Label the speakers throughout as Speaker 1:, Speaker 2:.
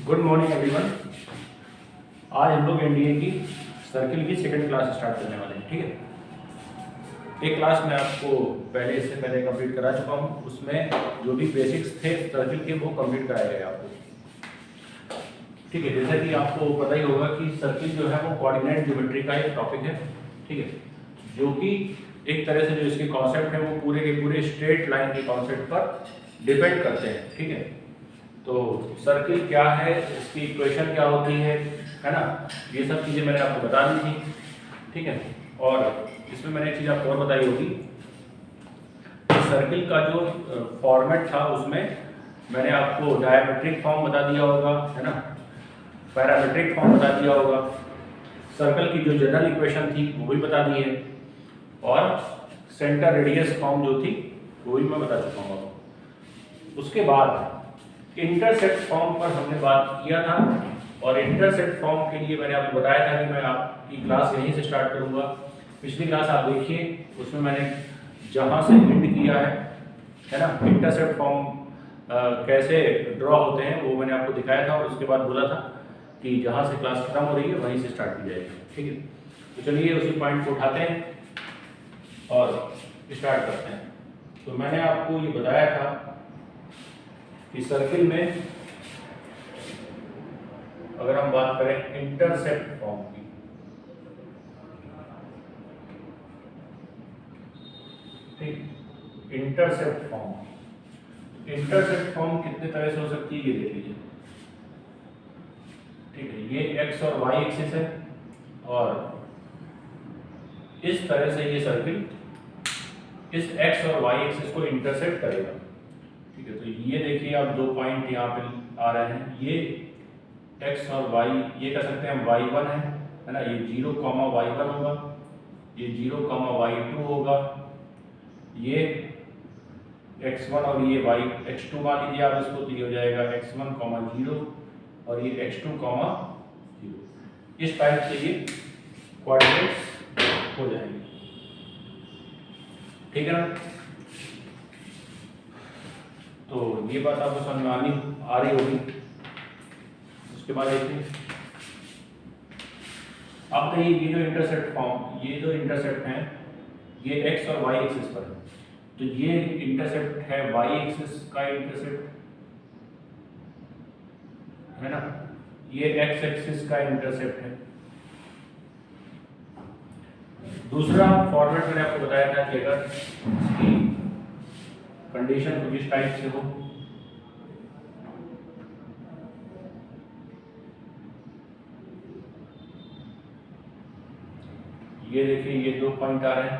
Speaker 1: Good morning everyone. आज हम लोग एनडीए की सर्किल की सेकंड क्लास स्टार्ट करने वाले हैं। ठीक है, एक क्लास मैं आपको इससे पहले कंप्लीट करा चुका हूँ। उसमें जो भी बेसिक्स थे सर्किल के वो कंप्लीट कराए गए आपको। ठीक है, जैसा कि आपको पता ही होगा कि सर्किल जो है वो कोऑर्डिनेट ज्योमेट्री का एक टॉपिक है। ठीक है, जो कि एक तरह से जो इसके कॉन्सेप्ट है वो पूरे के पूरे स्ट्रेट लाइन के कॉन्सेप्ट पर डिपेंड करते हैं। ठीक है, तो सर्किल क्या है, इसकी इक्वेशन क्या होती है ना, ये सब चीज़ें मैंने आपको बता दी थी। ठीक है, और इसमें मैंने एक चीज़ आपको और बताई होगी कि सर्किल का जो फॉर्मेट था उसमें मैंने आपको डायमेट्रिक फॉर्म बता दिया होगा, है ना, पैरामेट्रिक फॉर्म बता दिया होगा, सर्कल की जो जनरल इक्वेशन थी वो भी बता दी है, और सेंटर रेडियस फॉर्म जो थी वो भी मैं बता चुका हूँ। उसके बाद इंटरसेप्ट फॉर्म पर हमने बात किया था, और इंटरसेप्ट फॉर्म के लिए मैंने आपको बताया था कि मैं आपकी क्लास यहीं से स्टार्ट करूंगा। पिछली क्लास आप देखिए, उसमें मैंने जहां से एंड किया है ना, इंटरसेप्ट फॉर्म कैसे ड्रॉ होते हैं वो मैंने आपको दिखाया था, और उसके बाद बोला था कि जहां से क्लास खत्म हो रही है वहीं से स्टार्ट की जाएगी। ठीक है, तो चलिए उसी पॉइंट को उठाते हैं और स्टार्ट करते हैं। तो मैंने आपको ये बताया था कि सर्किल में अगर हम बात करें इंटरसेप्ट फॉर्म की, ठीक, इंटरसेप्ट फॉर्म कितने तरह से हो सकती है ये देख लीजिए। ठीक है, ये एक्स और वाई एक्सिस है, और इस तरह से ये सर्किल इस एक्स और वाई एक्सिस को इंटरसेप्ट करेगा। ठीक है, तो ये देखिए आप दो पॉइंट यहाँ पे आ रहे हैं, ये एक्स और वाई, ये कह सकते हैं y1 है ना, ये 0,y1 होगा, ये 0,y2 होगा, ये x1 और ये x2 मान लीजिए आप इसको, तो ये हो जाएगा x1, 0 और ये x2, 0। इस टाइप से ये कोऑर्डिनेट्स हो जाएंगे। ठीक है ना, तो ये बात आपको समझ में आ रही होगी। उसके बाद देखिए, अब देखिए ये जो इंटरसेप्ट हैं ये एक्स और वाई एक्सिस पर है, तो ये इंटरसेप्ट है वाई एक्सिस का इंटरसेप्ट, है ना, ये एक्स एक्सिस का इंटरसेप्ट है। दूसरा फॉर्मेट मैंने आपको बताया था कि अगर इसकी कंडीशन कुछ इस टाइप से हो, ये देखिए ये दो पॉइंट आ रहे हैं।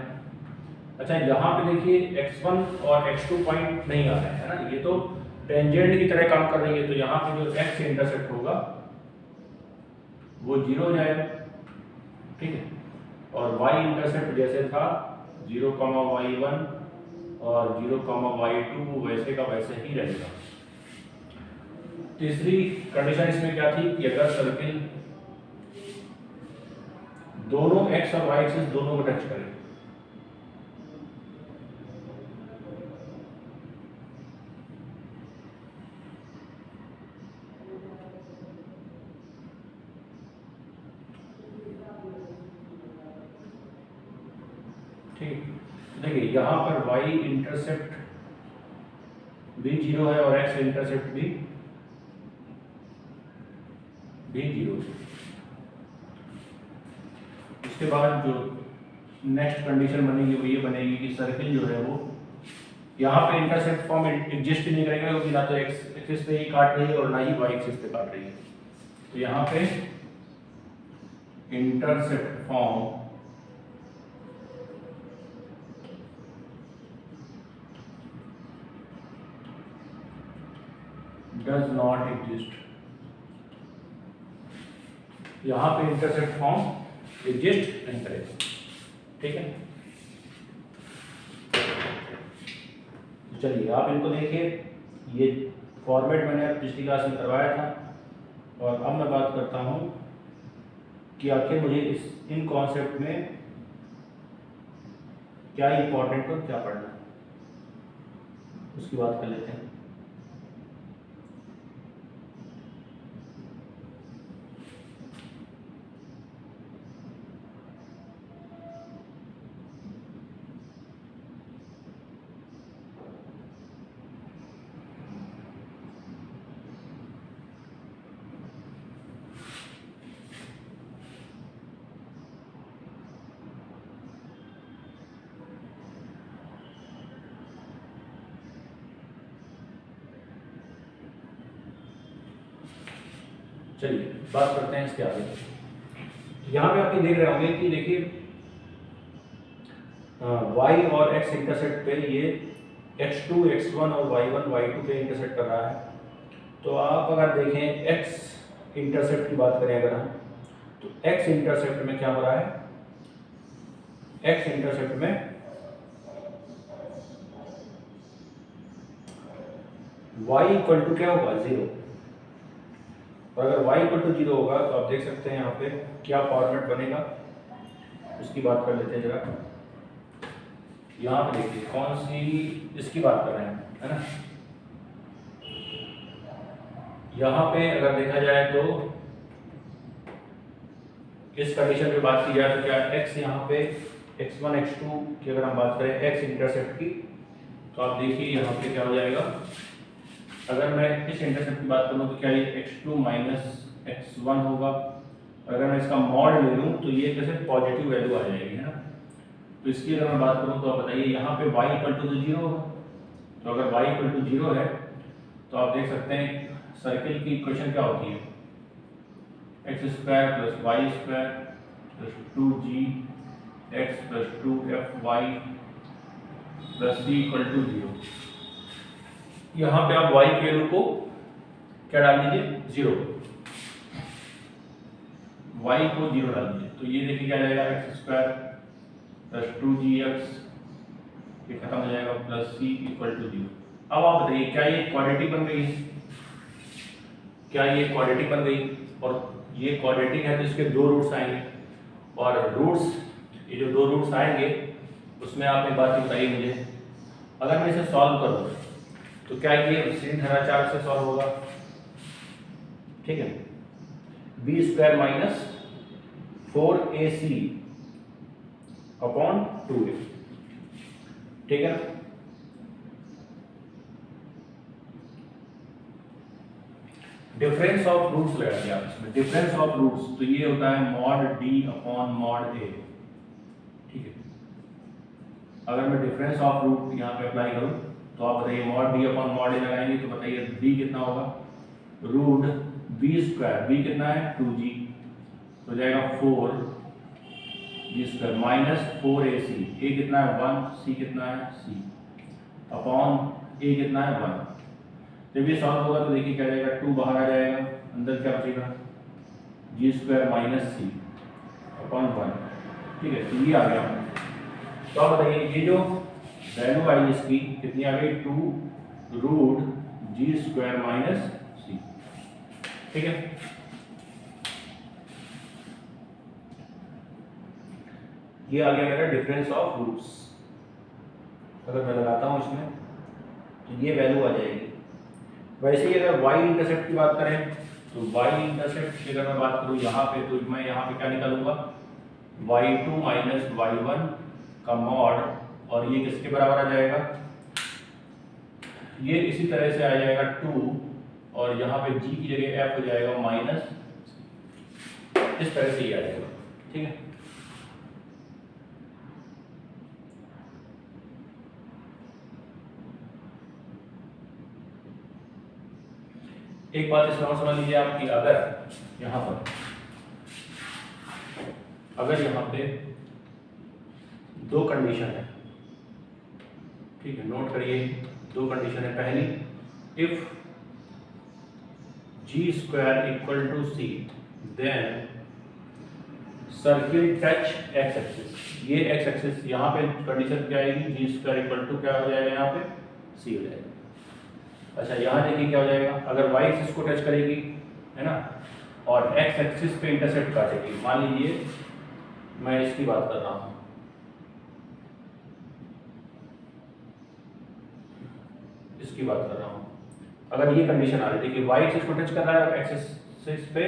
Speaker 1: अच्छा, यहाँ पे देखिए x1 और x2 पॉइंट नहीं आ रहे हैं, है ना, ये तो टेंजेंट की तरह काम कर रही है, तो यहाँ पे जो x इंटरसेप्ट होगा वो 0 हो जाएगा। ठीक है, और y इंटरसेप्ट जैसे था 0,y1 और 0,y2 वैसे का वैसे ही रहेगा। तीसरी कंडीशन इसमें क्या थी कि अगर सर्किल दोनों x और y एक्सिस दोनों को टच करें, ठीक, देखिए यहाँ पर y इंटरसेप्ट भी 0 है और x इंटरसेप्ट भी 0। उसके बाद जो नेक्स्ट कंडीशन बनेगी वो ये बनेगी कि सर्किल जो है वो यहाँ पे इंटरसेप्ट फॉर्म एग्जिस्ट ही नहीं करेगा, क्योंकि ना तो एक्स एक्सिस पे ही काट रही है और ना ही वाई एक्सिस पे काट रही है। तो यहाँ पे intercept form does not exist, यहाँ पे इंटरसेप्ट फॉर्म एग्जिस्ट नहीं करेगा। ठीक है, चलिए आप इनको देखिए, ये फॉर्मेट मैंने पिछली क्लास में करवाया था, और अब मैं बात करता हूँ कि आखिर मुझे इन कॉन्सेप्ट में क्या इंपॉर्टेंट और क्या पढ़ना है, उसकी बात कर लेते हैं। चलिए बात करते हैं इसके आगे। यहाँ पे आप ये देख रहे होंगे कि देखिए y और x इंटरसेक्ट पे ये x2 x1 और y1 y2 पे इंटरसेक्ट कर रहा है। तो आप अगर देखें x इंटरसेप्ट की बात करें अगर हम, तो x इंटरसेप्ट में क्या हो रहा है, x इंटरसेप्ट में y इक्वल टू क्या होगा 0। और अगर y इक्वल टू 0 होगा तो आप देख सकते हैं यहाँ पे क्या फॉर्मेट बनेगा, उसकी बात कर लेते हैं जरा। यहाँ पे देखिए कौन सी इसकी बात कर रहे हैं, है ना। यहाँ पे अगर देखा जाए तो इस कंडीशन पे बात की जाए तो क्या x यहाँ पे x1 x2 की अगर हम बात करें x इंटरसेप्ट की, तो आप देखिए यहाँ पे क्या हो जाएगा। अगर मैं इस इंटरसेप्ट की बात करूँ तो क्या ये x2 माइनस x1 होगा। अगर मैं इसका मॉड ले लूँ तो ये कैसे पॉजिटिव वैल्यू आ जाएगी, है ना। तो इसकी अगर मैं बात करूँ तो आप बताइए यहाँ पे y इक्वल टू 0 होगा। तो अगर y इक्वल टू 0 है तो आप देख सकते हैं सर्किल की इक्वेशन क्या होती है, x square plus y square plus 2g x plus 2fy plus c equal to 0। यहाँ पे आप y की वैल्यू को क्या डाल दीजिए 0, y को 0 डाल दीजिए। तो ये देखिए क्या जाएगा x स्क्वायर प्लस 2gx, ये खत्म हो जाएगा प्लस c इक्वल टू 0। अब आप बताइए क्या ये क्वाड्रेटिक बन गई है, क्या ये क्वाड्रेटिक बन गई। और ये क्वाड्रेटिक है तो इसके दो रूट्स आएंगे, और रूट्स ये जो दो रूट्स आएंगे उसमें आप एक बात बताइए मुझे, अगर मैं इसे सॉल्व करूँ तो क्या ये sin धनाचार से सॉल्व होगा, ठीक है। B square minus 4ac upon 2a, ठीक है। डिफरेंस ऑफ रूट्स लगा दिया इसमें, डिफरेंस ऑफ रूट्स तो ये होता है mod d upon mod a, ठीक है। अगर मैं डिफरेंस ऑफ रूट यहाँ पे अप्लाई करूँ तो आप बताइए mod d upon mod a लगाएंगे तो बताइए b कितना होगा, रूट b स्क्वायर, b कितना है 2g, तो जाएगा 4g square minus 4ac, a कितना है 1, c कितना है c अपॉन a कितना है 1। जब ये सॉल्व होगा तो देखिए क्या जाएगा 2 बाहर आ जाएगा, अंदर क्या बचेगा जी स्क्वायर माइनस सी अपॉन 1, ठीक है। तो ये आ गया। तो आप बताइए ये जो वैल्यू आई इसकी कितनी आ गई 2 रूट जी स्क्वायर माइनस सी, ठीक है। ये आ गया मेरा डिफरेंस ऑफ रूट्स। अगर मैं लगाता हूँ इसमें तो ये वैल्यू आ जाएगी। वैसे ही अगर y इंटरसेप्ट की बात करें तो y इंटरसेप्ट की अगर मैं बात करूँ यहाँ पे तो मैं यहाँ पे क्या निकालूंगा y2 माइनस y1 का मॉड, और ये किसके बराबर आ जाएगा, ये इसी तरह से आ जाएगा 2 और यहाँ पे g की जगह f हो जाएगा माइनस, इस तरह से ही आ जाएगा, ठीक है। एक बात इसमें और समझ लीजिए आप कि अगर यहाँ पे दो कंडीशन है, ठीक है, नोट करिए दो कंडीशन है। पहली if g square equal to c then circle touch x axis, ये एक्स एक्सिस यहाँ पे कंडीशन क्या आएगी जी स्क्वायर इक्वल टू क्या हो जाएगा यहाँ पे सी हो जाएगा। अच्छा यहाँ देखिए क्या हो जाएगा, अगर y एक्सिस को टच करेगी, है ना, और x एक्सिस पे इंटरसेक्ट काटेगी। मान लीजिए मैं इसकी बात कर रहा हूँ, इसकी बात कर रहा हूँ, अगर ये कंडीशन आ रही है कि y एक्सिस को टच कर रहा है और x एक्सिस पे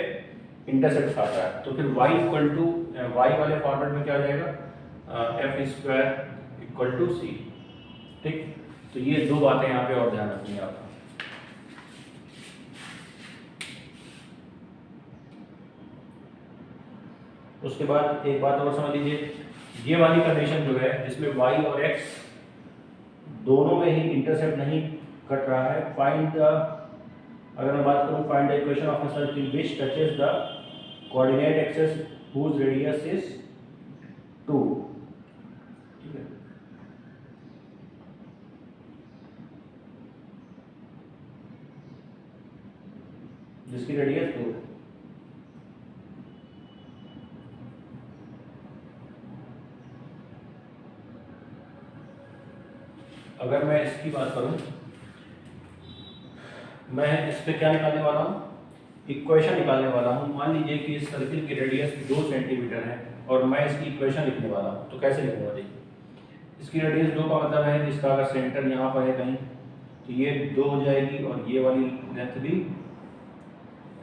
Speaker 1: इंटरसेक्ट काट रहा है, तो फिर y इक्वल टू y वाले फॉर्मेट में क्या हो जाएगा f स्क्वायर इक्वल टू सी, ठीक। तो ये दो बातें यहाँ पे और ध्यान रखनी है आपको। उसके बाद एक बात और समझ लीजिए, ये वाली कंडीशन जो है जिसमें y और x दोनों में ही इंटरसेप्ट नहीं कट रहा है, फाइंड द अगर मैं बात करूँ find the equation of a circle which touches the coordinate axis whose radius is 2, ठीक है। जिसकी रेडियस 2, अगर मैं इसकी बात करूं, मैं इस पे क्या निकालने वाला हूं, इक्वेशन निकालने वाला हूं। मान लीजिए कि इस सर्किल की रेडियस 2 सेंटीमीटर है और मैं इसकी इक्वेशन लिखने वाला हूं। तो कैसे लिखूंगा, देखिए इसकी रेडियस 2 का मतलब है जिसका अगर सेंटर यहाँ पर है कहीं तो ये 2 हो जाएगी और ये वाली लेंथ भी,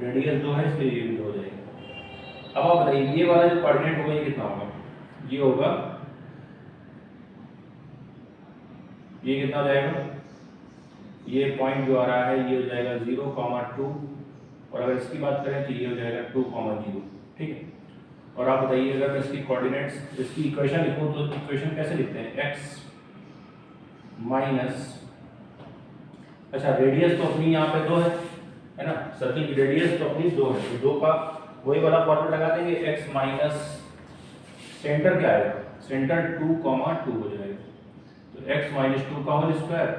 Speaker 1: रेडियस 2 है इसलिए ये भी 2 हो जाएगी। अब आप बताइए ये वाला जो कोऑर्डिनेट होगा ये कितना होगा, ये होगा, ये कितना हो जाएगा, ये पॉइंट जो आ रहा है ये हो जाएगा 0,2 और अगर इसकी बात करें तो ये हो जाएगा 2,0, ठीक है। और आप बताइए अगर मैं इसकी कोऑर्डिनेट्स, इसकी इक्वेशन लिखूं तो इक्वेशन कैसे लिखते हैं, x माइनस, अच्छा रेडियस तो अपनी यहाँ पे 2 है ना, सर्किल की रेडियस तो अपनी 2 है, तो 2 का वही वाला फॉर्मूला लगा देंगे, x माइनस सेंटर क्या आएगा, सेंटर 2,2 हो जाएगा, तो x माइनस 2 का whole square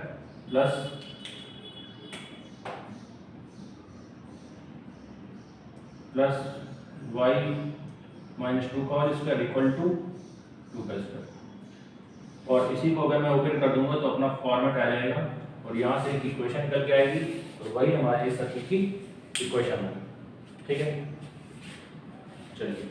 Speaker 1: plus y minus 2 का होल स्क्वायर इक्वल टू 2 का स्क्वायर। और इसी को अगर मैं ओपन कर दूंगा तो अपना फॉर्मेट आ जाएगा और यहाँ से एक इक्वेशन निकल के आएगी, तो वही हमारे इस सर्किल की इक्वेशन है, ठीक है। चलिए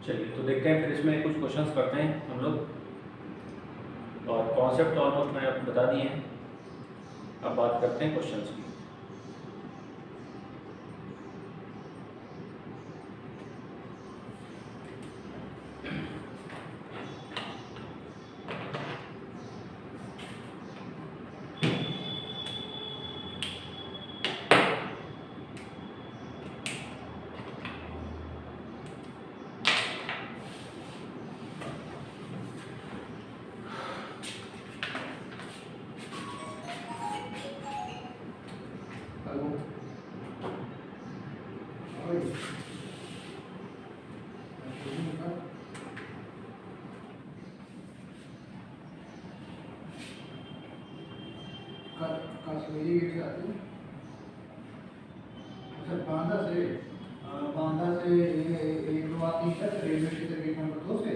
Speaker 1: चलिए तो देखते हैं, फिर इसमें कुछ क्वेश्चंस करते हैं हम लोग, और कॉन्सेप्ट ऑलमोस्ट मैंने आपको बता दिए हैं। अब बात करते हैं क्वेश्चंस की।
Speaker 2: बांदा से एक दो आती है रेलवे स्टेशन गेट नंबर 2 से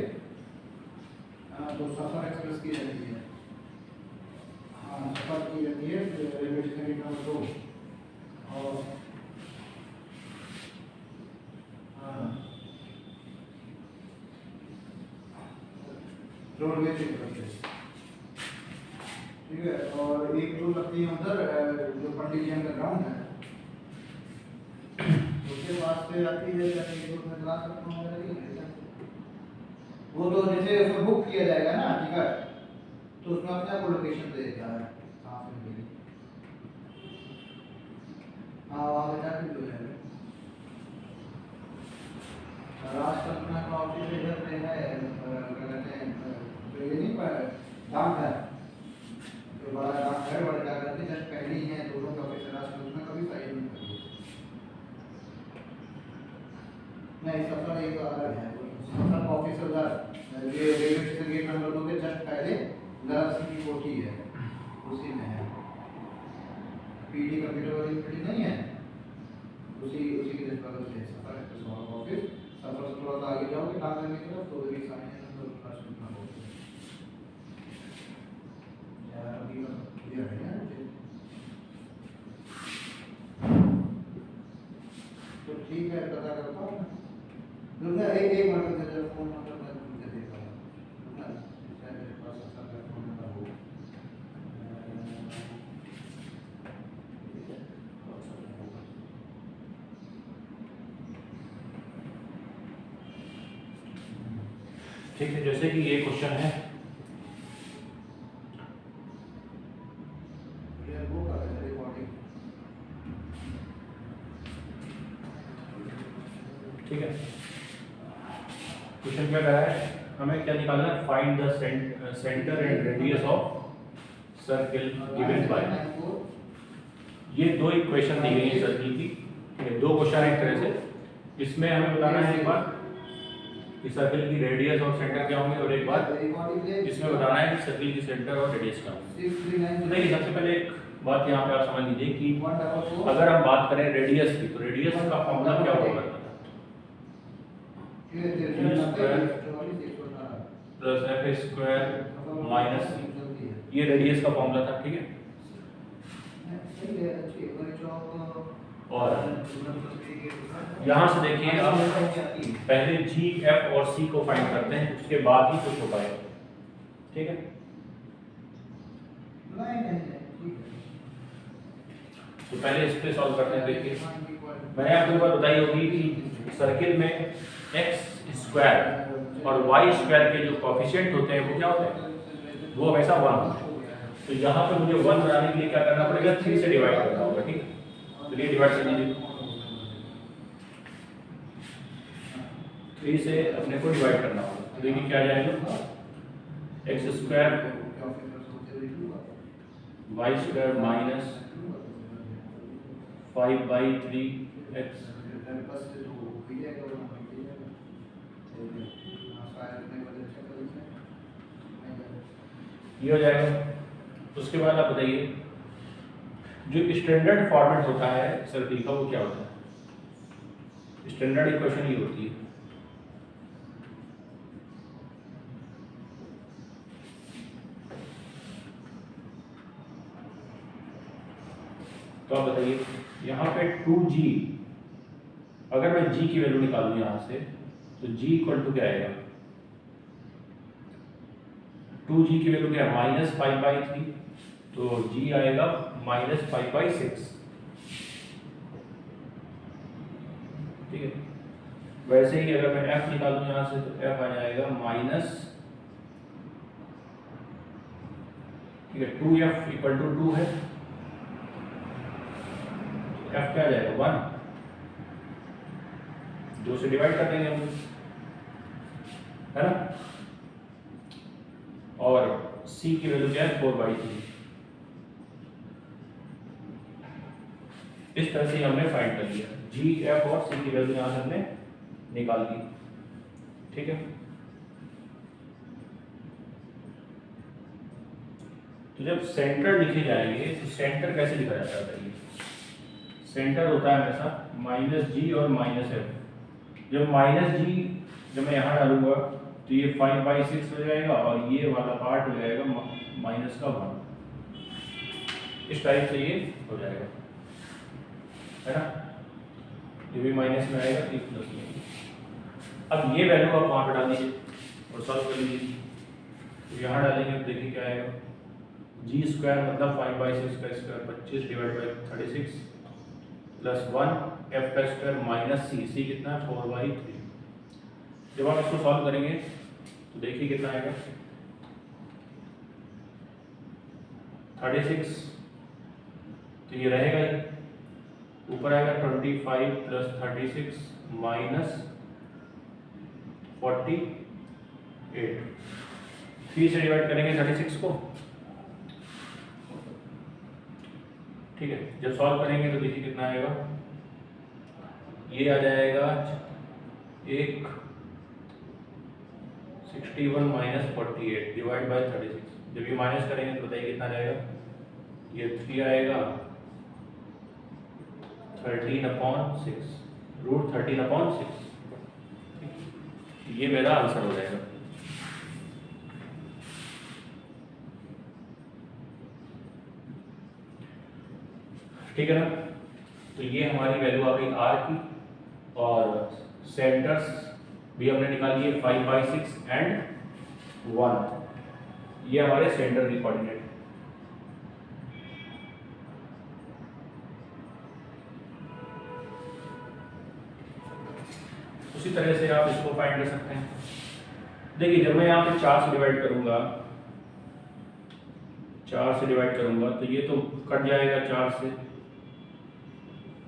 Speaker 2: तो सफर एक्सप्रेस की रहती है। हाँ, सफर की रहती है रेलवे स्टेशन गेट नंबर 2 और रोडवेज की तरफ से, ठीक है। और एक जो लगती है उधर जो पंडित जी का ग्राउंड है उसके पास से आती है, मैं क्लास रखता हूँ वो तो जैसे उसको बुक किया जाएगा ना टिकट, तो उसमें अपने आप लोकेशन दे देता है कहाँ से मिलेगी। हाँ, वहाँ पे जाके मिल जाएगा। राष्ट्र का ऑफिस इधर पे है, क्या कहते हैं, तो ये नहीं पर डाक है, तो बड़ा डाक है, बड़ा क्या करते हैं जस्ट पहले ही है दोनों का ऑफिस राष्ट्र में कभी साइड नहीं करती। नहीं, सफर एक अलग है, सफर ऑफिस उधर ये रेलवे स्टेशन गेट नंबर 2 के जस्ट पहले दरअसल की कोठी है, उसी में है। पीडी कंप्यूटर वाली पीडी नहीं है, उसी के जस्ट बगल से सफर एक्सप्रेस ऑफिस। सफर से थोड़ा सा आगे जाओगे डाकघर की तरफ तो उधर ही सामने नंबर क्लास लिखना होगा यार। अभी क्लियर है यार मुझे, तो ठीक है, पता करता हूँ दुर्गा। एक मिनट में जरा फोन नंबर मैं मुझे देखा है ना, शायद मेरे पास अच्छा फोन नंबर हो।
Speaker 1: ठीक है, जैसे कि ये क्वेश्चन है, ठीक है। क्वेश्चन क्या कह रहा है, हमें क्या निकालना है, find the centre and radius of circle given by. ये दो इक्वेशन दी गई है सर्किल की, ये दो क्वेश्चन है एक तरह से। इसमें हमें बताना है एक बार कि सर्किल की रेडियस और सेंटर क्या होंगे, और एक बार इसमें बताना है कि सर्किल की सेंटर और रेडियस क्या होंगे। तो देखिए, सबसे पहले एक बात यहाँ पे आप समझ लीजिए कि अगर हम बात करें रेडियस की, तो रेडियस का फॉर्मूला क्या होगा प्लस एफ स्क्वायर माइनस, ये रेडियस का फॉर्मूला था, ठीक है। और यहाँ से देखिए, अब पहले जी, एफ और सी को फाइंड करते हैं, उसके बाद ही कुछ हो पाएगा, ठीक है। तो पहले इस पे सॉल्व करते हैं। देखिए, मैंने आपको एक बात बताई होगी कि सर्किल में एक्स स्क्वायर और वाई स्क्वायर के जो कोफिशिएंट होते हैं वो क्या होते हैं, वो हमेशा 1 होते हैं। तो यहाँ पे मुझे 1 बनाने के लिए क्या करना पड़ेगा, 3 से डिवाइड करना होगा, ठीक है। चलिए डिवाइड कर लीजिए, 3 से अपने को डिवाइड करना होगा। तो देखिए क्या जाएगा, x square y square minus 5/3 x, ये हो जाएगा। उसके बाद आप बताइए, जो स्टैंडर्ड फॉर्मेट होता है सर्किल का वो क्या होता है, स्टैंडर्ड इक्वेशन ये होती है, तो आप बताइए यहाँ पे 2G, अगर मैं G की वैल्यू निकालूँ यहाँ से, तो तो g इक्वल टू क्या आएगा, 2g की वैल्यू क्या है -5/3, तो g आएगा -5/6। ठीक है, वैसे ही अगर मैं f निकालूं यहाँ से तो f आ जाएगा माइनस, ठीक है 2f इक्वल टू 2 है, f क्या आ जाएगा 1, 2 से डिवाइड कर देंगे हम, है ना। और c की वैल्यू क्या है 4/3। इस तरह से हमने फाइंड कर लिया, g, f और c की वैल्यू यहाँ से हमने निकाल ली। ठीक है, तो जब सेंटर लिखे जाएंगे तो सेंटर कैसे लिखा जाता है, सेंटर होता है हमेशा -g और -f। जब -g जब मैं यहाँ डालूंगा तो ये 5/6 हो जाएगा और ये वाला पार्ट हो जाएगा -1, इस टाइप से ये हो जाएगा, है ना। ये भी माइनस में आएगा, ये प्लस में। अब ये वैल्यू आप वहाँ पे डाल दीजिए और सॉल्व कर लीजिए। तो यहाँ डालेंगे तो देखिए क्या आएगा, जी स्क्वायर मतलब 5/6 का square 25 divide by 36 plus 1 F का स्क्वायर माइनस सी कितना है 4/3। जब आप इसको सॉल्व करेंगे तो देखिए कितना आएगा 36, तो ये रहेगा ही, ऊपर आएगा 25 प्लस 36 माइनस 48। 3 से डिवाइड करेंगे 36 को, ठीक है। जब सॉल्व करेंगे तो देखिए कितना आएगा, ये आ जाएगा 61 माइनस 48 डिवाइड बाई 36। जब ये माइनस करेंगे तो बताइए कितना रहेगा, ये 3 आएगा 13/6 रूट 13/6। ये मेरा आंसर हो जाएगा। ठीक है ना, तो ये हमारी वैल्यू आ गई r की, और सेंटर्स भी हमने निकाल लिए 5/6 एंड 1, ये हमारे सेंटर की कोऑर्डिनेट। उसी तरह से आप इसको फाइंड कर सकते हैं। देखिए जब मैं यहाँ पे 4 से डिवाइड करूंगा, 4 से डिवाइड करूंगा तो ये तो कट जाएगा 4 से,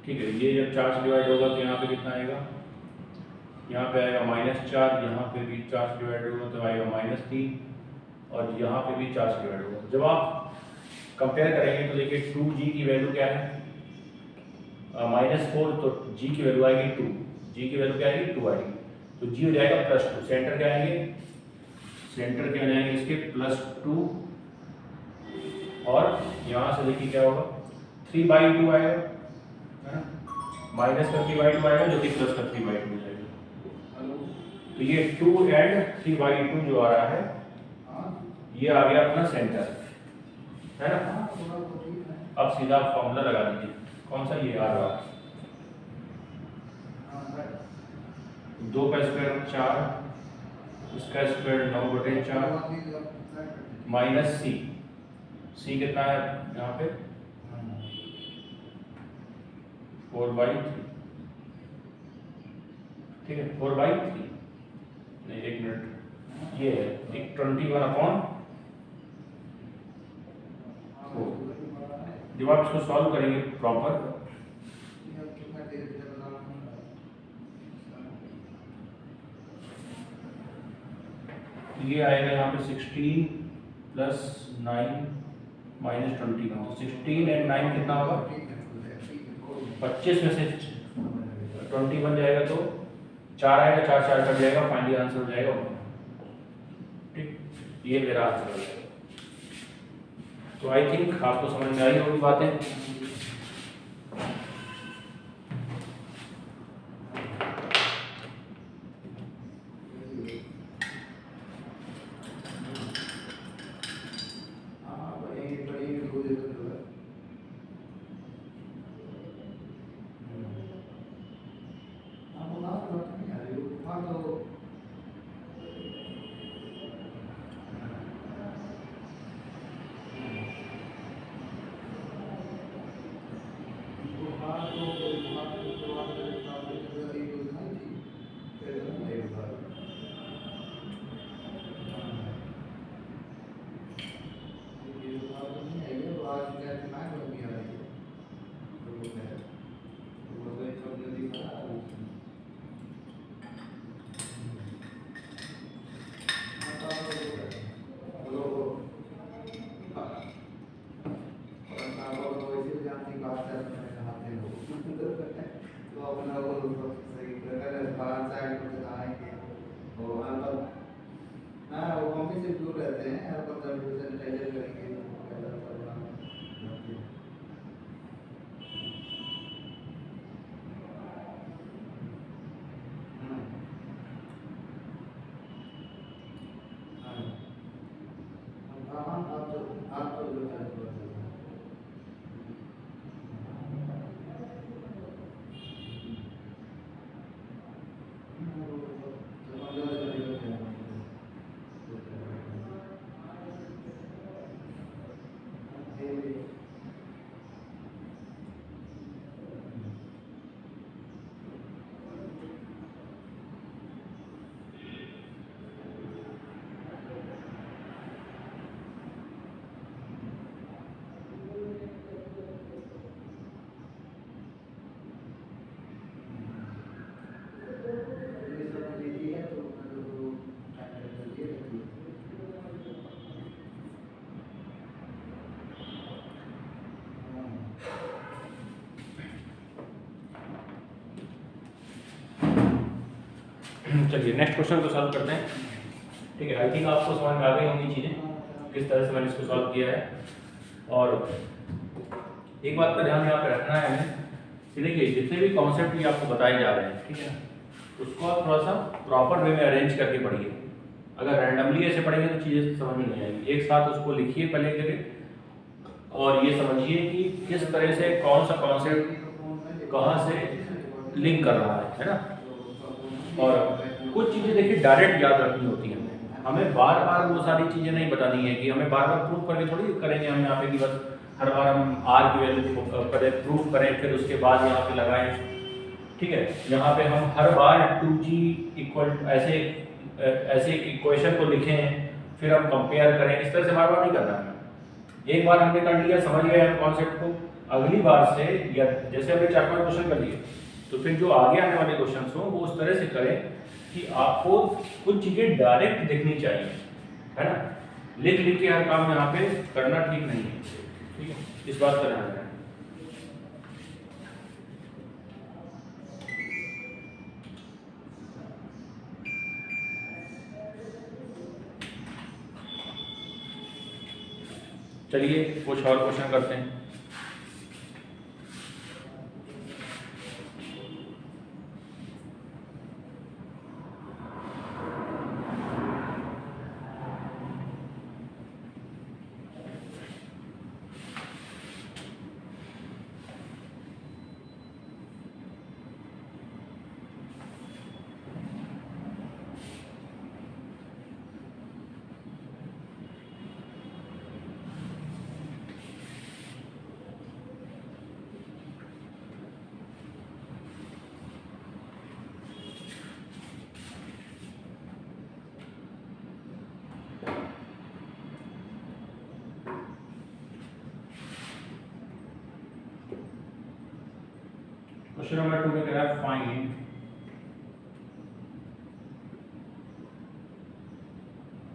Speaker 1: ठीक है। ये जब 4 से डिवाइड होगा तो यहाँ पे कितना आएगा, यहाँ पे आएगा -4, यहाँ पे भी 4 से डिवाइड होगा तो आएगा -3, और यहाँ पे भी 4 से डिवाइड होगा। जब आप कंपेयर करेंगे तो देखिए 2g की वैल्यू क्या है -4, तो g की वैल्यू आएगी 2, g की वैल्यू क्या आएगी 2 आएगी, तो g हो जाएगा +2। सेंटर क्या आएंगे, सेंटर क्या जाएंगे इसके +2, और यहाँ से देखिए क्या होगा 3/2 आएगा, है ना, माइनस का 3/2 आएगा जो कि प्लस का 3/2 हो जाएगा। तो ये 2 एंड 3/2 जो आ रहा है ये आ गया अपना सेंटर, है ना। अब सीधा फॉर्मूला लगा दीजिए, कौन सा, ये आ रहा 2 का स्क्वायर 4, इसका स्क्वायर 9/4 माइनस सी कितना है यहाँ पे 4/3, ठीक है 4/3 नहीं, 1 मिनट, ये है 21/4। जब आप इसको सॉल्व करेंगे प्रॉपर, ये आएगा यहाँ पे 16 + 9 माइनस 21, तो 16 एंड 9 कितना होगा 25 में से 20 बन जाएगा, तो 4 आएगा, 4 कट जाएगा, फाइनली आंसर हो जाएगा 1। ठीक, ये मेरा आंसर हो जाएगा। तो आई थिंक आपको समझ में आई होगी बातें।
Speaker 2: हाँ तो अपना वो सही प्रकार बाहर साइड में आएंगे वो वहाँ पर हाँ वो मम्मी से दूर रहते हैं और मतलब जो सैनिटाइजर करेंगे तो पहला प्रोग्राम आप तो जो है
Speaker 1: चलिए नेक्स्ट क्वेश्चन को सॉल्व करते हैं। ठीक है, आई थिंक आपको समझ में आ गई होंगी चीज़ें किस तरह से मैंने इसको सॉल्व किया है। और एक बात का ध्यान यहाँ पे रखना है हमें कि देखिए जितने भी कॉन्सेप्ट ये आपको बताए जा रहे हैं, ठीक है, उसको आप थोड़ा सा प्रॉपर वे में अरेंज करके पढ़िए। अगर रैंडमली ऐसे पढ़ेंगे तो चीज़ें समझ में नहीं आएंगी। एक साथ उसको लिखिए पहले एक जगह और ये समझिए कि किस तरह से कौन सा कॉन्सेप्ट कहाँ से लिंक कर रहा है ना। और कुछ चीज़ें देखिए डायरेक्ट याद रखनी होती हैं, हमें बार बार वो सारी चीज़ें नहीं बतानी है कि हमें बार बार प्रूफ करके थोड़ी करेंगे हम यहाँ पे कि बस हर बार हम आर की वैल्यू पहले प्रूफ करें फिर उसके बाद यहाँ पे लगाएं। ठीक है, यहाँ पे हम हर बार 2g इक्वल ऐसे एक इक्वेशन को लिखें फिर हम कंपेयर करें, इस तरह से बार बार नहीं करना है। एक बार हमने कर लिया, समझ गए हम कॉन्सेप्ट को, अगली बार से या जैसे हमने 4-5 क्वेश्चन कर लिए तो फिर जो आगे आने वाले क्वेश्चन हो वो उस तरह से करें कि आपको कुछ चीज़ें डायरेक्ट दिखनी चाहिए, है ना। लिख लिख के हर काम यहाँ पे करना ठीक नहीं है, ठीक है, इस बात का ध्यान रखें। चलिए कुछ और क्वेश्चन करते हैं। क्वेश्चन नंबर 2 में कह रहा है find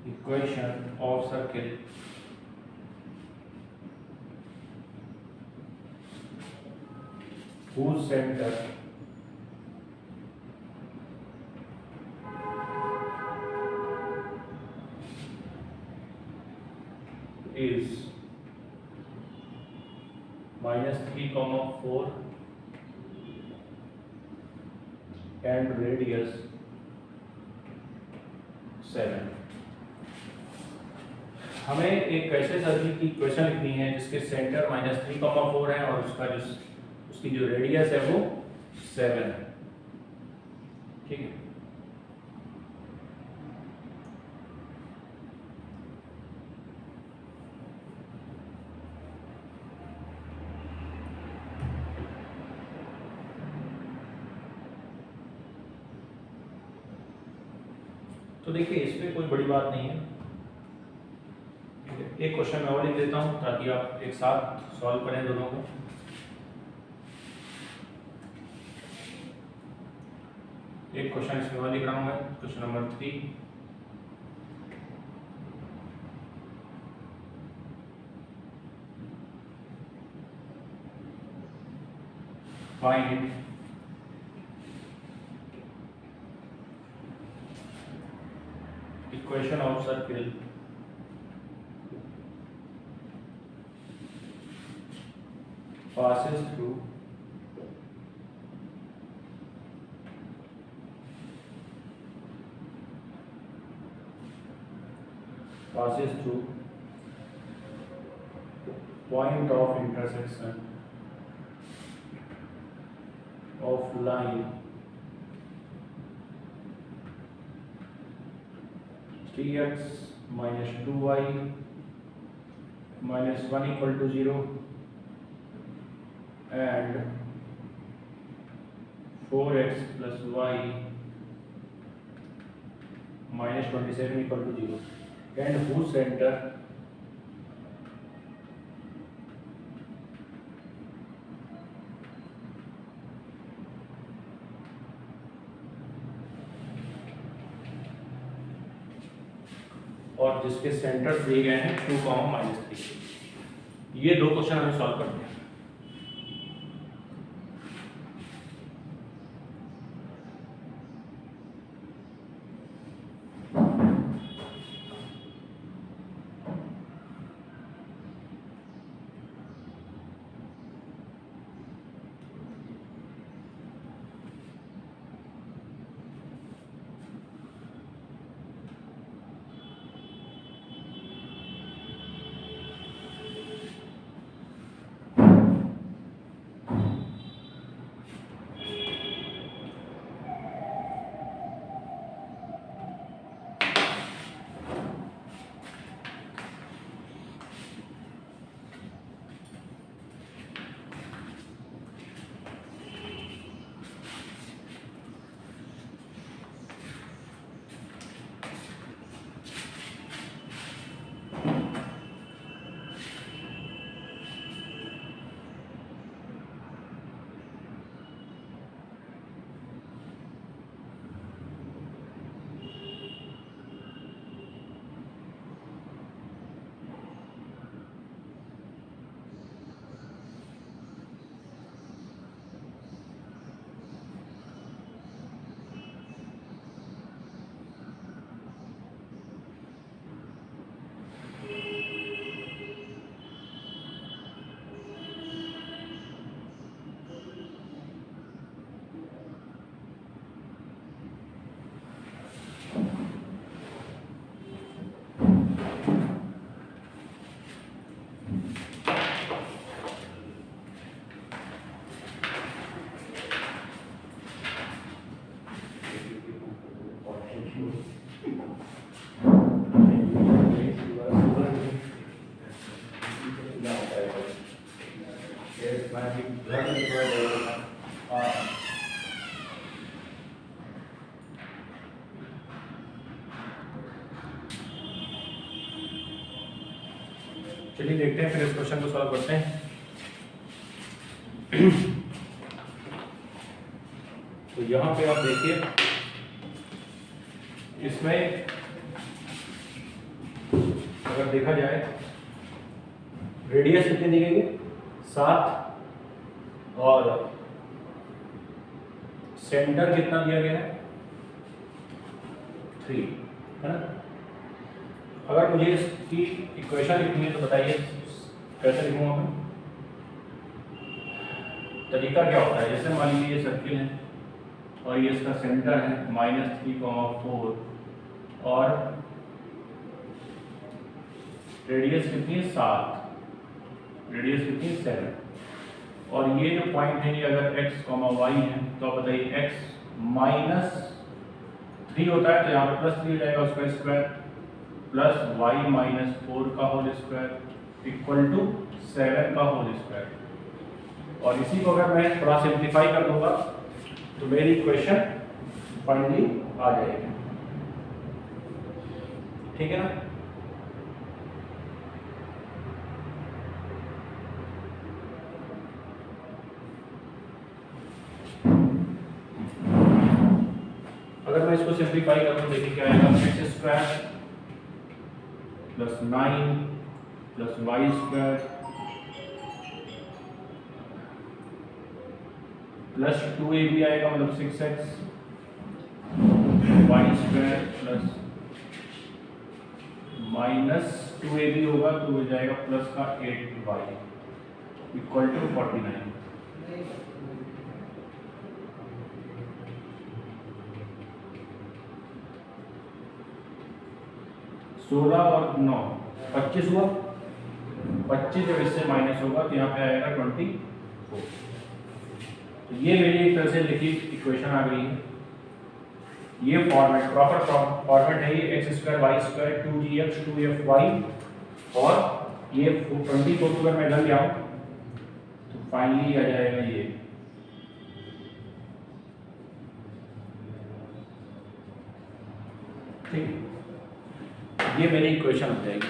Speaker 1: equation of circle whose center is -3,4 and radius 7। हमें एक ऐसे सर्किल की इक्वेशन लिखनी है जिसके सेंटर -3,4 है और उसकी जो रेडियस है वो 7 है, ठीक है। तो देखिए इसमें कोई बड़ी बात नहीं है, एक क्वेश्चन मैं और लिख देता हूं ताकि आप एक साथ सॉल्व करें दोनों को। एक क्वेश्चन इसमें और लिख रहा हूं मैं, question number 3। Find equation of circle passes through point of intersection of line 3x minus 2y minus 1 equal to 0 and 4x plus y minus 27 equal to 0, and whose center और जिसके सेंटर दिए गए हैं 2, -3। ये दो क्वेश्चन हमें solve करते हैं। चलिए देखते हैं, फिर इस क्वेश्चन को सॉल्व करते हैं। तो यहाँ पे आप देखिए, इसमें अगर देखा जाए रेडियस कितनी दी गई है 7 और सेंटर कितना दिया गया है 3, है ना। अगर मुझे इसकी इक्वेशन लिखनी है तो बताइए कैसे लिखूंगा मैं। तरीका क्या होता है, जैसे मान लीजिए ये सर्किल है और ये इसका सेंटर है -3,4 और रेडियस कितनी है 7, रेडियस कितनी है 7, और ये जो पॉइंट है ये अगर x, y है तो आप बताइए x -3 होता है तो यहाँ पर +3 जाएगा उसका स्क्वायर प्लस y -4 का होल स्क्वायर इक्वल टू 7 का होल स्क्वायर। और इसी को अगर मैं थोड़ा सिंप्लीफाई कर दूंगा तो मेरी इक्वेशन फाइनली आ जाएगी, ठीक है ना। अगर मैं इसको सिंप्लीफाई करूं देखिए क्या आएगा, x² + 9 + y² प्लस 2ab आएगा, मतलब 6x y² + -2ab होगा तो हो जाएगा प्लस का 8y इक्वल टू 49। 16 और 9 25 हुआ। 25 जब इससे माइनस होगा तो यहाँ पे आएगा 24। तो ये मेरी एक तरह से लिखी इक्वेशन आ गई है। ये फॉर्मेट प्रॉपर फॉर्मेट है ये x² y² 2gx 2fy और ये 24 को अगर मैं इधर ले आऊँ तो फाइनली आ जाएगा ये ठीक। ये मेरी इक्वेशन हो जाएगी।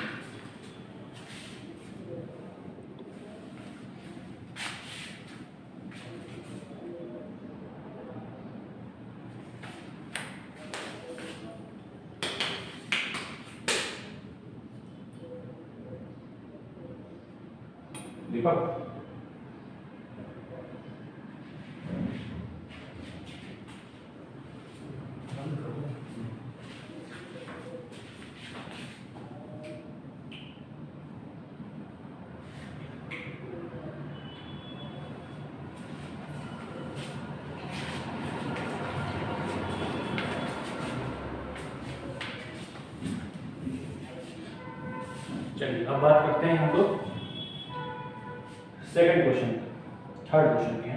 Speaker 1: दीपक चलिए अब बात करते हैं हम लोग सेकंड क्वेश्चन थर्ड क्वेश्चन की है।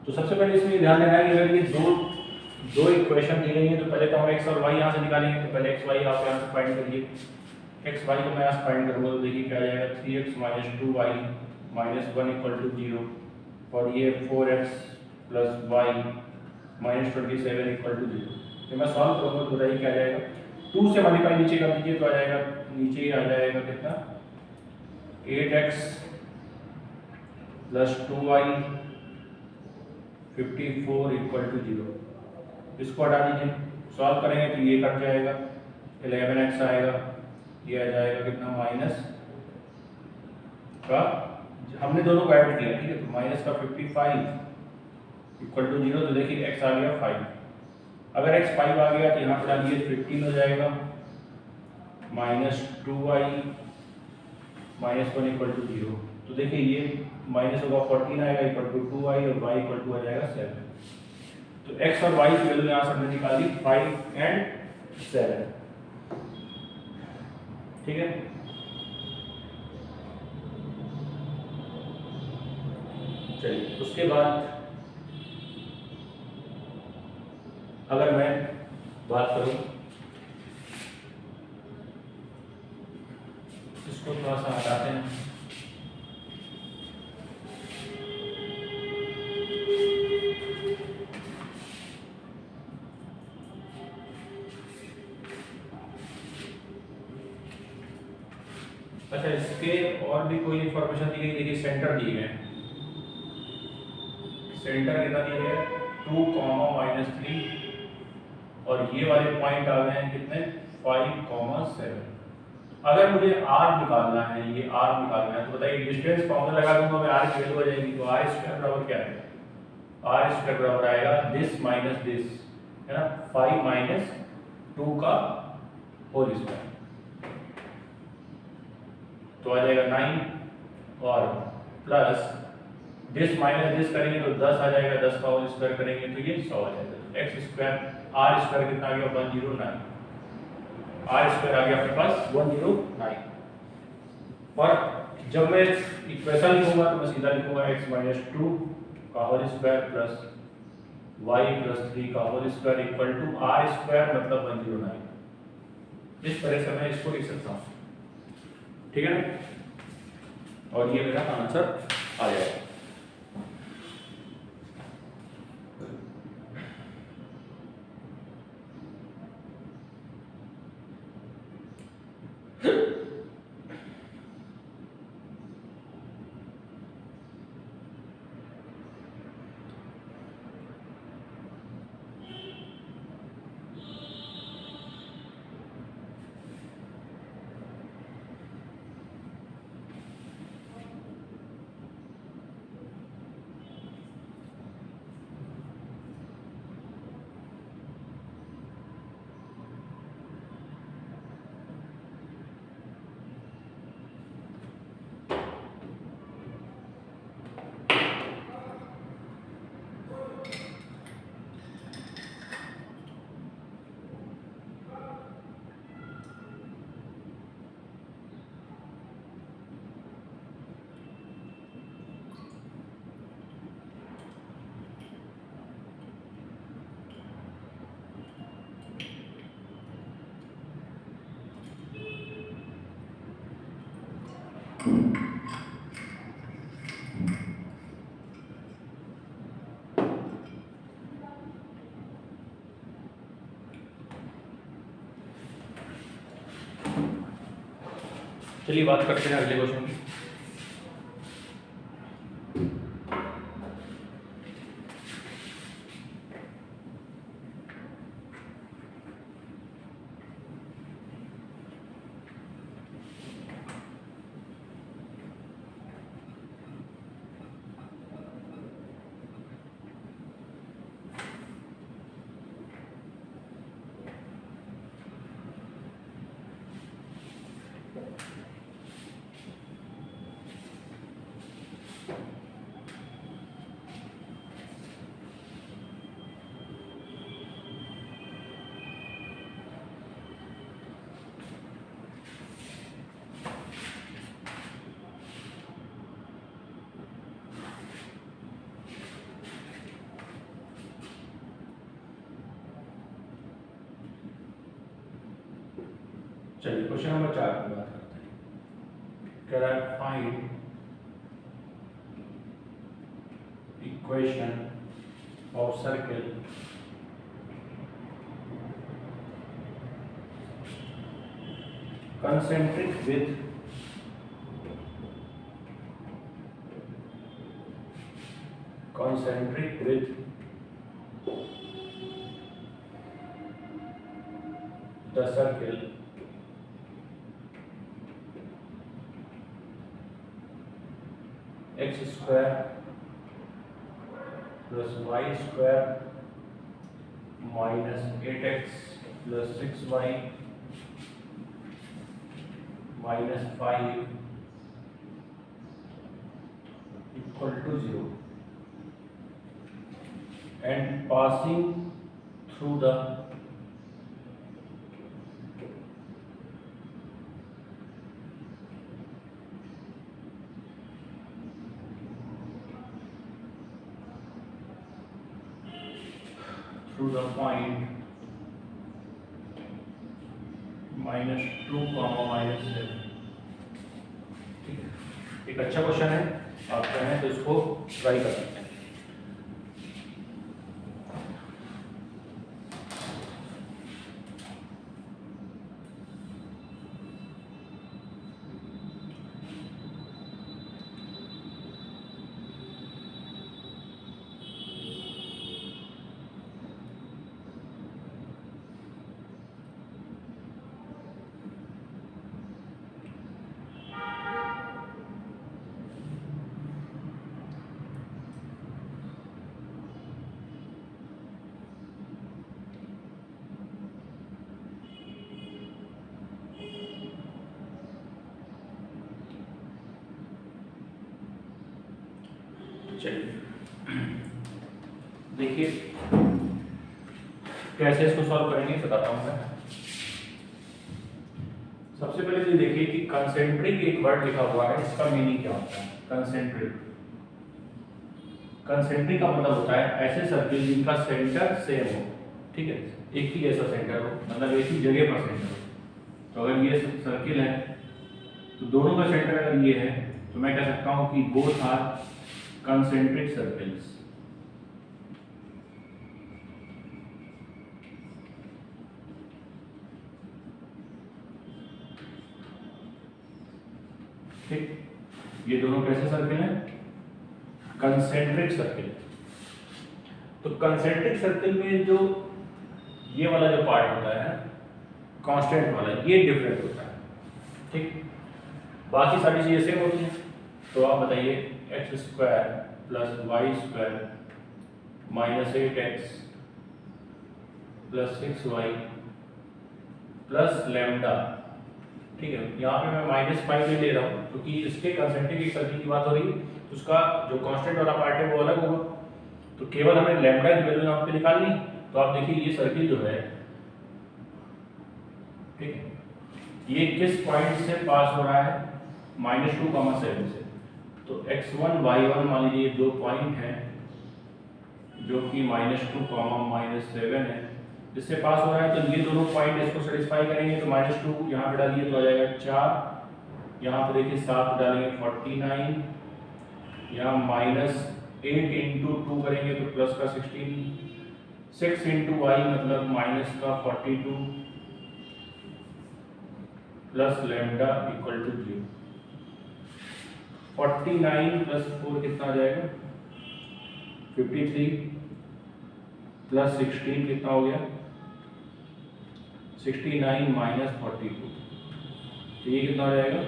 Speaker 1: तो सबसे पहले इसमें ध्यान देना है कि अगर ये दो इक्वेशन दी गई है तो पहले तो हम x और y यहाँ से निकालेंगे। तो पहले x y आप यहाँ से फाइंड करिए। x y को मैं यहाँ से फाइंड करूँगा तो देखिए क्या आ जाएगा 3x - 2y - 1 = 0 और ये 4x + y - 27 = 0। तो मैं सॉल्व करूँगा तो बताइए क्या आ जाएगा। 2 से मल्टीप्लाई नीचे कर दीजिए तो आ जाएगा नीचे आ जाएगा कितना 8x + 2y 54 = 0। इसको हटा दीजिए सॉल्व करेंगे तो ये कट जाएगा 11x आएगा। ये आ जाएगा कितना माइनस का हमने दोनों को ऐड किया ठीक है। तो माइनस का 55 = 0। तो देखिए x आ गया 5। अगर x 5 आ गया तो यहाँ पर डालिए 15 हो जाएगा -2y - 1 = 0। तो देखिए ये माइनस होगा 14 आएगा इक्वल टू 2y और y इक्वल टू आ जाएगा 7। तो x और y की वैल्यू यहाँ से हमने निकाली 5 और 7 ठीक है। चलिए उसके बाद अगर मैं बात करूं इसको थोड़ा सा हटाते हैं। अच्छा इसके और भी कोई इंफॉर्मेशन दी गई। देखिए सेंटर दिए गए सेंटर कितना दिया गया 2, -3 और ये वाले पॉइंट आ गए हैं कितने 5, 7। अगर मुझे r निकालना है ये r निकालना है तो बताइए डिस्टेंस फॉर्मूला लगा दूंगा मैं r की वैल्यू आ जाएगी। तो r² बराबर क्या है r² बराबर आएगा दिस माइनस दिस है ना 5 - 2 का होल स्क्वायर तो आ जाएगा 9 और प्लस दिस माइनस दिस करेंगे तो 10 आ जाएगा 10 का होल स्क्वायर करेंगे तो ये 100 आ जाएगा। x² r² कितना आ गया 109 r² आ गया आपके पास 109। और जब मैं इक्वेशन लिखूंगा तो मैं सीधा लिखूंगा x - 2 का होल स्क्वायर प्लस y + 3 का whole square equal to r² मतलब 109। इस तरह से मैं इसको लिख सकता हूँ ठीक है ना। और ये मेरा आंसर आ जाएगा। चलिए बात करते हैं अगले क्वेश्चन की। चलिए क्वेश्चन नंबर 4 की बात करते हैं। कह रहा है find equation of circle concentric with the circle x square plus y square minus 8x plus 6y minus 5 equal to 0, and passing through the point -2, -7। ठीक है, एक अच्छा क्वेश्चन है, आप चाहें तो इसको ट्राई कर सकते हैं। चलिए देखिए कैसे इसको सॉल्व करेंगे बताता हूं मैं। सबसे पहले तो देखिए कि कंसेंट्रिक एक वर्ड लिखा हुआ है, इसका मीनिंग क्या होता है। कंसेंट्रिक का मतलब होता है ऐसे सर्किल जिनका सेंटर सेम हो, ठीक है, एक ही जैसा सेंटर हो, मतलब एक ही जगह पर सेंटर हो। तो अगर ये सर्किल है तो दोनों का सेंटर अगर ये है तो मैं कह सकता हूं कि बोथ आर concentric circles। ठीक, ये दोनों कैसे सर्किल हैं? Concentric circle. तो कंसेंट्रिक सर्किल में जो ये वाला जो पार्ट होता है कांस्टेंट वाला, ये डिफरेंट होता है। ठीक, बाकी सारी चीजें सेम होती हैं। तो आप बताइए x square plus y square minus 8x plus 6y plus lambda, ठीक है, यहाँ पे मैं -5 ले रहा हूँ क्योंकि इसके कंसेंट्रिक सर्किल की बात हो रही है, तो उसका जो कांस्टेंट वाला पार्ट है वो अलग होगा। तो केवल हमें लैम्डा की वैल्यू यहाँ पे निकालनी। तो आप देखिए ये सर्किल जो है, ठीक है, ये किस पॉइंट से पास हो रहा है? -2, 7 से। तो x1 y1 मान लीजिए दो पॉइंट हैं जो कि -2, -7 है, जिससे पास हो रहा है। तो ये दोनों पॉइंट इसको सेटिस्फाई करेंगे। तो -2 यहाँ पे डालिए तो आ जाएगा 4, यहाँ पर देखिए 7 डालेंगे 49, यहाँ -8 इंटू 2 करेंगे तो प्लस का 16, 6 इंटू वाई मतलब माइनस का 42 plus lambda equal to 0। 49 plus 4 कितना आ जाएगा 53 प्लस 16 कितना हो गया 69 माइनस 42, तो ये कितना हो जाएगा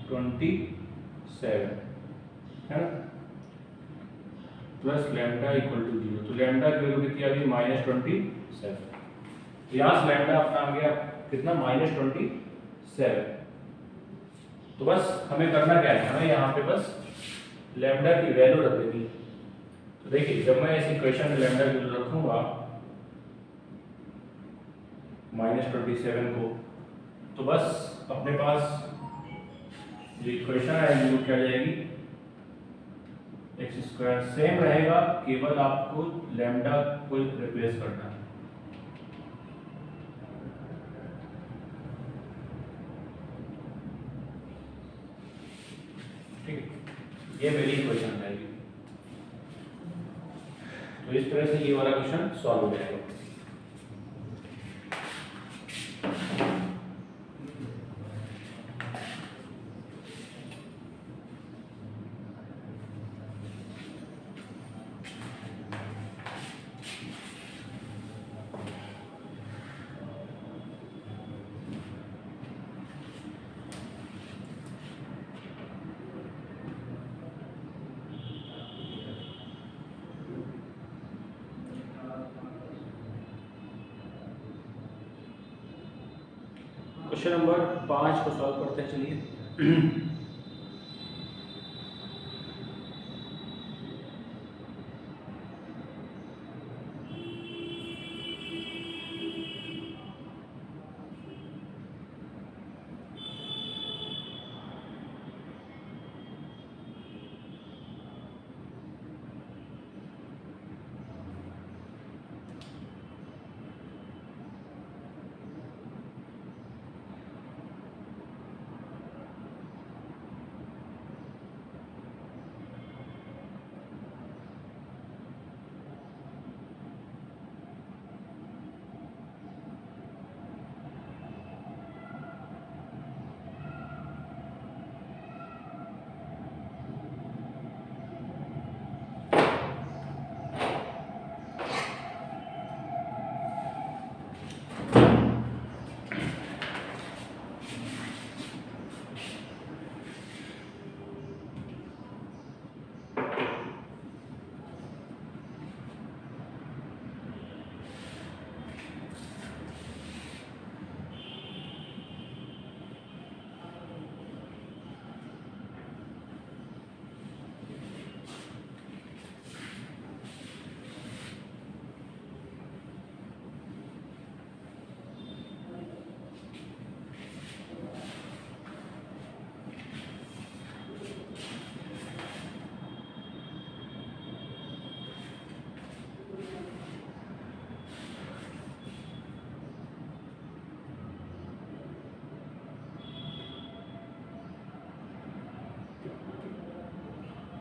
Speaker 1: 27 है ना, प्लस लैम्डा इक्वल टू 0। तो लैम्डा की वैल्यू कितनी आ गई -27। यहाँ से लैम्डा अपना आ गया कितना -27। तो बस हमें करना क्या है, हमें यहाँ पे बस लैम्डा की वैल्यू रख देनी है। तो देखिए जब मैं इस इक्वेशन में लैम्डा की वैल्यू रखूंगा -27 को, तो बस अपने पास जो इक्वेशन है वो क्या जाएगी x² सेम रहेगा, केवल आपको लैम्डा को रिप्लेस करना है। ठीक है, ये मेरी इक्वेशन रहेगी। तो इस तरह से ये वाला क्वेश्चन सॉल्व हो जाएगा। क्वेश्चन नंबर 5 को सॉल्व करते हैं, चलिए।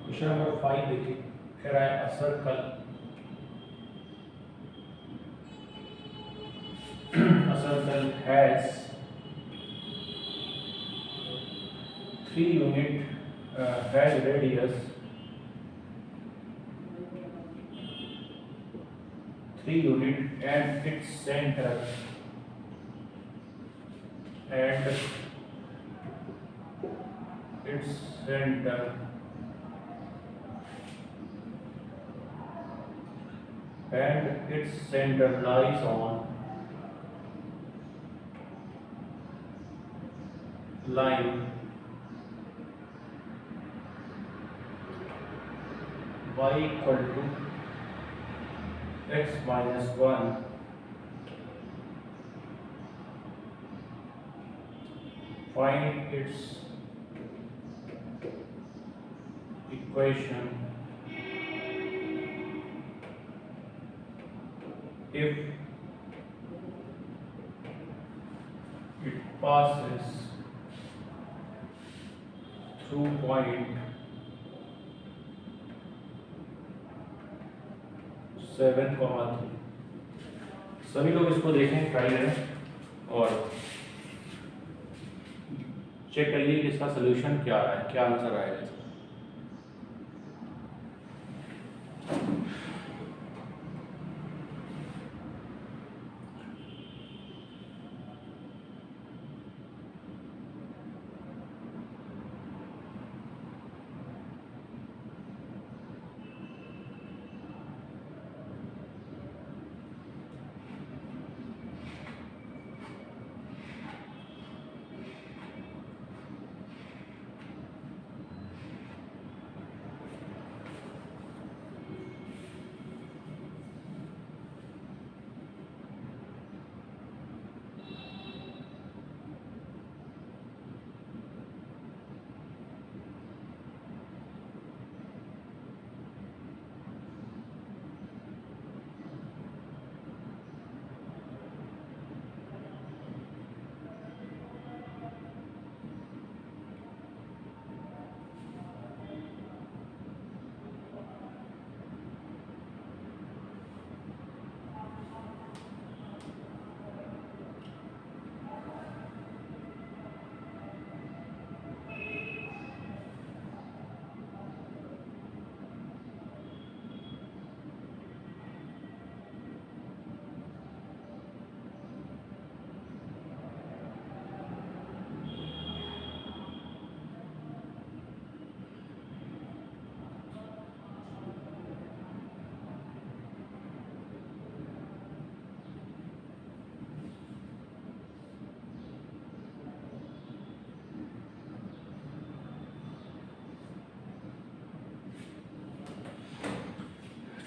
Speaker 1: क्वेश्चन नंबर 5 देखिए, कह रहा है a circle has 3 unit has radius 3 unit and its center and its center lies on line y equal to x minus 1 find its equation if it passes 2.7,3। सभी लोग इसको देखें, ट्राई करें और चेक करिए कि इसका सोल्यूशन क्या आ रहा है, क्या आंसर आएगा इसका।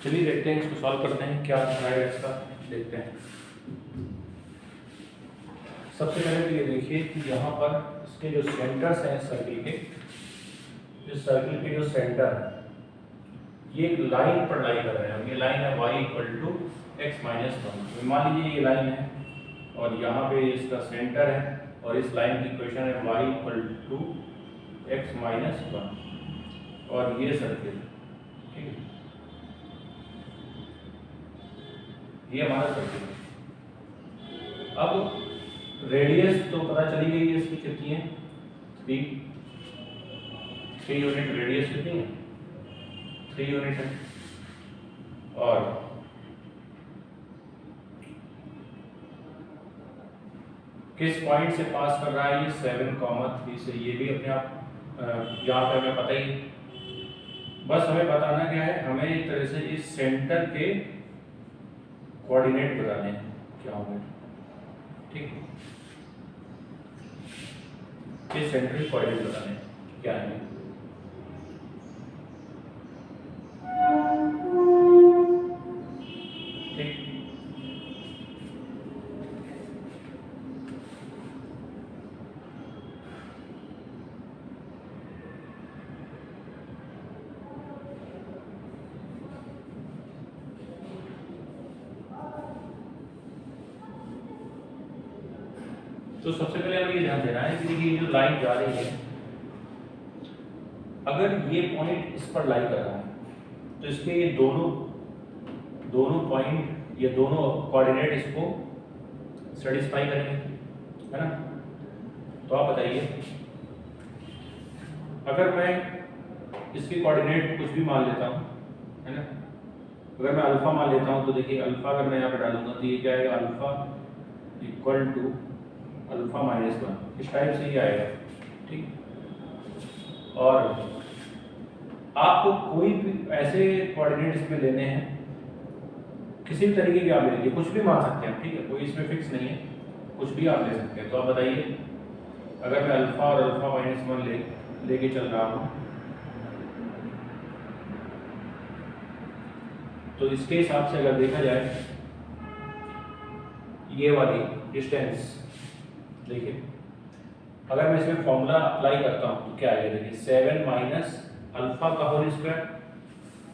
Speaker 1: चलिए देखते हैं, इसको सॉल्व करते हैं, क्या आंसर आएगा इसका, देखते हैं। सबसे पहले तो ये देखिए कि यहाँ पर इसके जो सेंटर्स हैं सर्किल के, इस सर्किल के जो सेंटर है ये एक लाइन पर लाई कर रहे हैं। ये लाइन है y = x - 1। मान लीजिए ये लाइन है और यहाँ पे इसका सेंटर है और इस लाइन की इक्वेशन है y = x - 1 और ये सर्किल, ठीक है, ये हमारा सर्किल है। अब रेडियस तो पता चली गई है इसकी कितनी है, 3 यूनिट रेडियस कितनी है, 3 यूनिट है। और किस पॉइंट से पास कर रहा है, ये 7,3 से, ये भी अपने आप यहाँ पे हमें पता ही है। बस हमें बताना क्या है, हमें एक तरह से इस सेंटर के कोऑर्डिनेट बताने हैं क्या होंगे, ठीक है, इस सेंटर के कोऑर्डिनेट बताने हैं क्या है। तो सबसे पहले हमें ये ध्यान देना है कि ये जो लाइन जा रही है, अगर ये पॉइंट इस पर लाई कर रहा है तो इसके ये दोनों पॉइंट, ये दोनों कोऑर्डिनेट इसको सेटिस्फाई करेंगे, है ना। तो आप बताइए, अगर मैं इसके कोऑर्डिनेट कुछ भी मान लेता हूँ, है ना, अगर मैं अल्फा मान लेता हूँ तो देखिए अल्फा अगर मैं यहाँ पर डालूंगा तो ये क्या आएगा, अल्फा = अल्फा - 1, इस टाइप से ही आएगा, ठीक। और आपको कोई भी ऐसे कोऑर्डिनेट्स में लेने हैं, किसी भी तरीके के आप ले लीजिए, कुछ भी मान सकते हैं, ठीक है, कोई इसमें फिक्स नहीं है, कुछ भी आप ले सकते हैं। तो आप बताइए, अगर मैं अल्फा और अल्फा - 1 लेके चल रहा हूँ तो इसके हिसाब से अगर देखा जाए, ये वाली डिस्टेंस देखिए, अगर मैं इसमें फॉर्मूला अप्लाई करता हूँ तो क्या आएगा, देखिए 7 - अल्फा का होल स्क्वायर,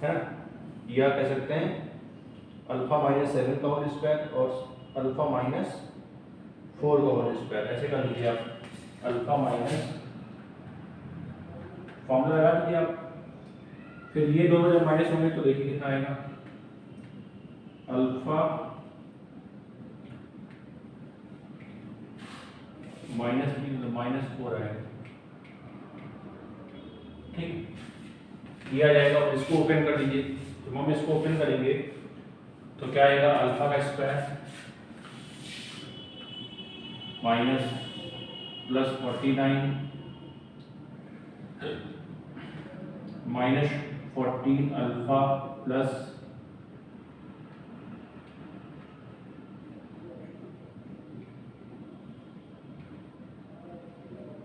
Speaker 1: है ना, या कह सकते हैं अल्फा - 7 का होल स्क्वायर और अल्फा - 4 का होल स्क्वायर, ऐसे कर लीजिए आप, अल्फा - फॉर्मूला लगा दीजिए आप। फिर ये दोनों जब माइनस होंगे तो देखिए कितना आएगा, अल्फा -4 आएगा। ठीक, ये आ जाएगा। और इसको ओपन कर दीजिए, तो हम इसको ओपन करेंगे तो क्या आएगा, अल्फा का square minus plus 49 -14 alpha plus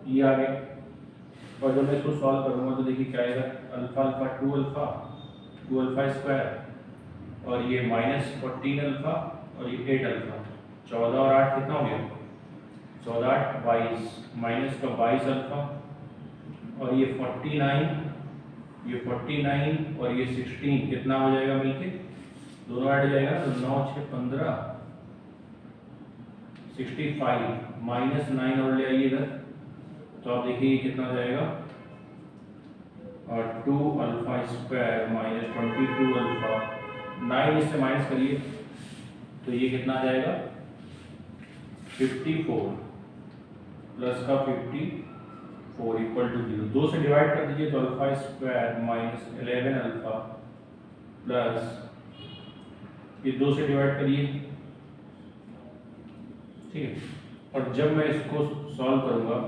Speaker 1: ये आ गया। और जब मैं इसको सॉल्व करूंगा तो देखिए क्या आएगा, अल्फा अल्फा 2 अल्फा स्क्वायर और ये -14 अल्फा और ये 8 अल्फा, 14 और 8 कितना हो गया, 14 8 22 माइनस का 22 अल्फा और ये 49 और ये 16 कितना हो जाएगा मिलके, दोनों ऐड हो जाएगा तो 9 6 15 65 -9 और ले आइए इधर तो आप देखिए कितना हो जाएगा, और 2 अल्फा स्क्वायर -22 अल्फा, 9 इससे माइनस करिए तो ये कितना आ जाएगा 54 प्लस का 54 इक्वल टू 0। 2 से डिवाइड कर दीजिए तो अल्फा स्क्वायर -11 अल्फा प्लस ये 2 से डिवाइड करिए, ठीक है। और जब मैं इसको सॉल्व करूंगा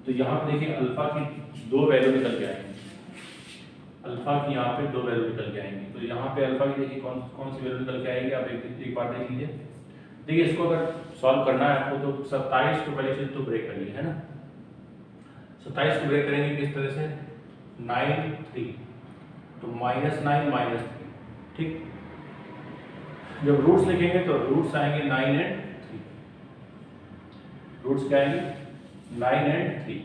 Speaker 1: तो यहाँ पे देखिए अल्फा की 2 वैल्यू निकल के आएंगे, अल्फा की यहाँ पे 2 वैल्यू निकल के आएंगी। तो यहाँ पे अल्फा की देखिए कौन सी वैल्यू निकल के आएगी, आप एक बार देख लीजिए। देखिए इसको अगर सॉल्व करना है आपको तो 27 को पहले चीज तो ब्रेक करिए, है ना। 27 को ब्रेक करेंगे किस तरह से, 9 3 तो -9 -3, ठीक। जब रूट्स लिखेंगे तो रूट्स आएंगे 9 और 3, रूट्स क्या आएंगे 9 और 3,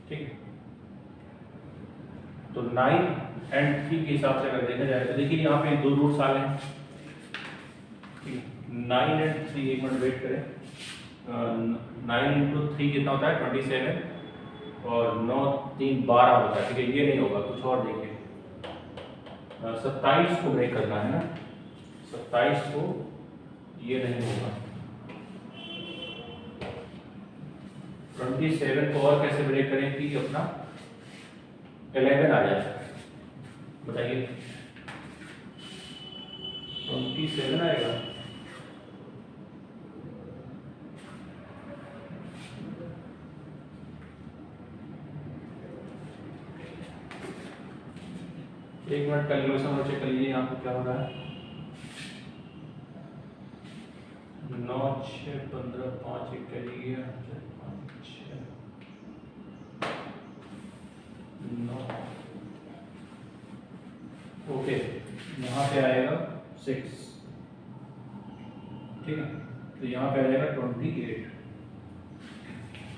Speaker 1: ठीक है। तो 9 और 3 के हिसाब से अगर देखा जाए तो देखिए यहाँ पे 2 रूट्स आ गए, ठीक है। 9 और 3, एक मिनट वेट करें, 9 × 3 कितना होता है 27 और 9 3 12 होता है, ठीक है। ये नहीं होगा, कुछ और देखिए, 27 को ब्रेक करना है ना, 27 को ये नहीं होगा, 27 को और कैसे ब्रेक करें कि अपना 11 आ जाए, बताइए 27 आएगा, एक मिनट कैलकुलेशन और चेक कर लीजिए यहाँ पे क्या हो रहा है। 9 6 15 5 1 करिए 5 6 9, ओके, यहाँ पे आएगा 6, ठीक है। तो यहाँ पे आ जाएगा 28,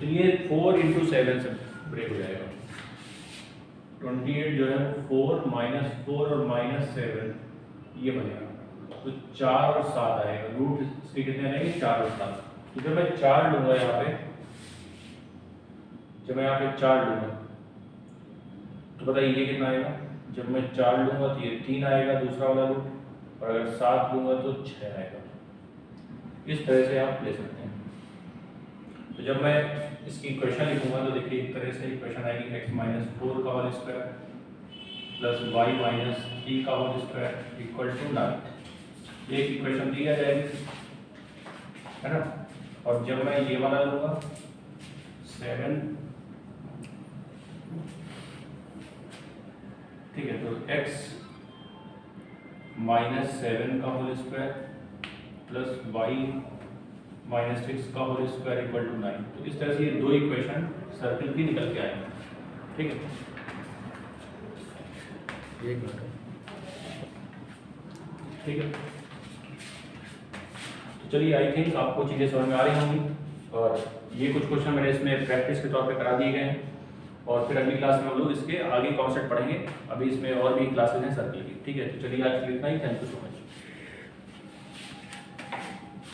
Speaker 1: तो ये 4 × 7 से ब्रेक हो जाएगा। 28 जो है 4 -4 और -7 ये बनेगा, तो 4 और 7 आएगा। रूट इसके कितने आएंगे 4 और 7। तो जब मैं 4 लूंगा यहाँ पे, जब मैं यहाँ पे 4 लूंगा तो बताइए ये कितना आएगा। जब मैं 4 लूंगा तो ये 3 आएगा दूसरा वाला रूट, और अगर 7 लूंगा तो 6 आएगा। इस तरह से आप ले सकते हैं। तो जब मैं इसकी इक्वेशन लिखूंगा तो देखिए एक तरह से इक्वेशन आएगी x-4 का होल स्क्वायर प्लस y-3 का होल स्क्वायर इक्वल टू 9। एक इक्वेशन दी आ जाएगी, है ना। और जब मैं ये वाला लूंगा 7, ठीक है, तो x -7 का होल स्क्वायर प्लस y-6 का होल स्क्वायर इक्वल टू 9। तो इस तरह से ये 2 इक्वेशन सर्किल की निकल के आएंगे, ठीक है। एक मिनट, ठीक है। तो चलिए, आई थिंक आपको चीज़ें समझ में आ रही होंगी, और ये कुछ क्वेश्चन मैंने इसमें प्रैक्टिस के तौर पे करा दिए गए हैं, और फिर अगली क्लास में हम लोग इसके आगे कॉन्सेप्ट पढ़ेंगे। अभी इसमें और भी क्लासेस हैं सर्किल की, ठीक है। तो चलिए आज के लिए इतना ही, थैंक यू सो मच।